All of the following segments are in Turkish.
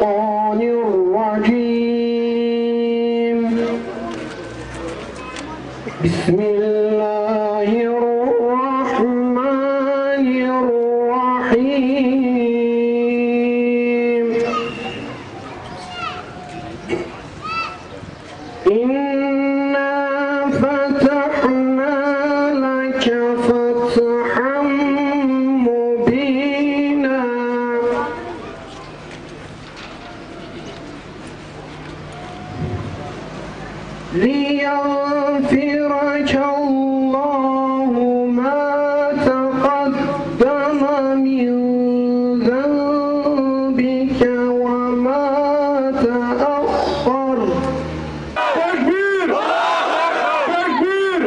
الشيطان الرجيم بسم الله الرحمن الرحيم إنا فتحنا لك فتحا مبينا ليغفرك الله ما تقدم من ذنبك وما تأخر. تكبير! تكبير!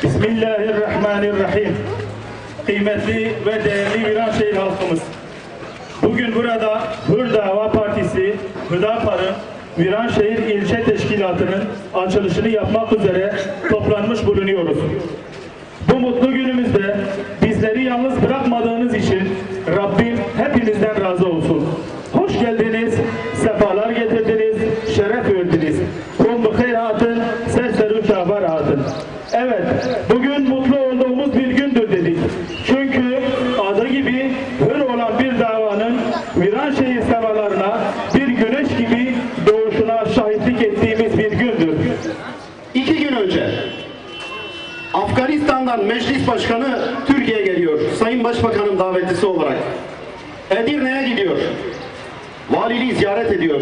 Bismillahirrahmanirrahim. Kıymetli ve değerli Viranşehir halkımız. Bugün burada Hür Dava Partisi Hüdapar'ın Viranşehir İlçe Teşkilatı'nın açılışını yapmak üzere toplanmış bulunuyoruz. Bu mutlu günümüzde bizleri yalnız bırakmadığınız için Rabbim hepinizden razı olsun. Hoş geldiniz, sefalar getirdiniz, şeref verdiniz. Kum bu hayratın, sesleri şahbar atın. Evet, bugün mutlu olduğumuz bir gündür dedik. Çünkü adı gibi hür olan bir davanın Viranşehir sevalarına bir güneş gibi doğuşuna şahitlik ettiğimiz bir gündür. 2 gün önce Afganistan'dan Meclis Başkanı Türkiye'ye geliyor. Sayın Başbakan'ın davetlisi olarak. Edirne'ye gidiyor. Valiliği ziyaret ediyor.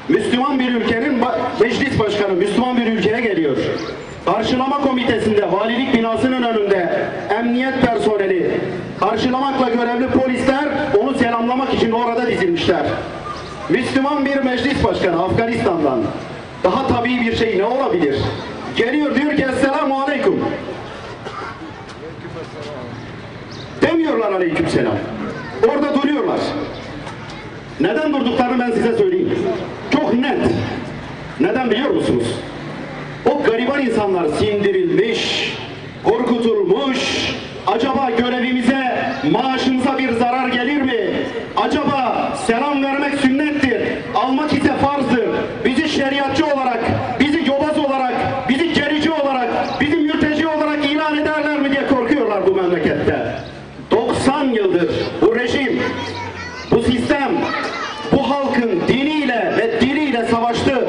Müslüman bir ülkenin Meclis Başkanı Müslüman bir ülkeye geliyor. Karşılama komitesinde valilik binasının önünde emniyet personeli, karşılamakla görevli polisler onu selamlamak için orada dizilmişler. Müslüman bir meclis başkanı Afganistan'dan. Daha tabii bir şey ne olabilir? Geliyor diyor ki Esselamu Aleyküm. Demiyorlar Aleykümselam. Orada duruyorlar. Neden durduklarını ben size söyleyeyim. Çok net. Neden biliyor musunuz? O gariban insanlar sindirilmiş, korkutulmuş. Acaba görevimize, maaşımıza bir zarar gelir mi? Acaba selam vermek sünnettir, almak ise farzdır. Bizi şeriatçı olarak, bizi yobaz olarak, bizi gerici olarak, bizi mülteci olarak ilan ederler mi diye korkuyorlar bu memlekette. 90 yıldır bu rejim, bu sistem, bu halkın diniyle ve diliyle savaştı.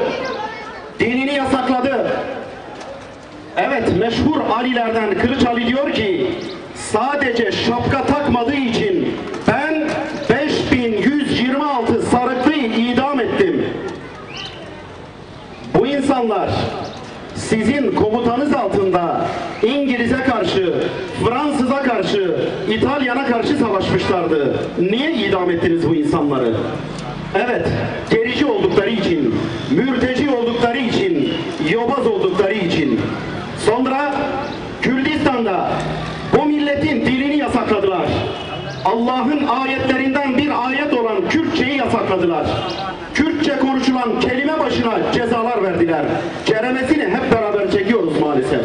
Dinini yasakladı. Evet, meşhur alilerden Kılıç Ali diyor ki, sadece şapka takmadığı için ben 5126 sarıklıyı idam ettim. Bu insanlar sizin komutanız altında İngiliz'e karşı, Fransız'a karşı, İtalyan'a karşı savaşmışlardı. Niye idam ettiniz bu insanları? Evet, gerici oldukları için, mürteci oldukları için, yobaz oldukları için. Sonra Kürdistan'da bu milletin dilini yasakladılar. Allah'ın ayetlerinden bir ayet olan Kürtçeyi yasakladılar. Kürtçe konuşulan kelime başına cezalar verdiler. Ceremesini hep beraber çekiyoruz maalesef.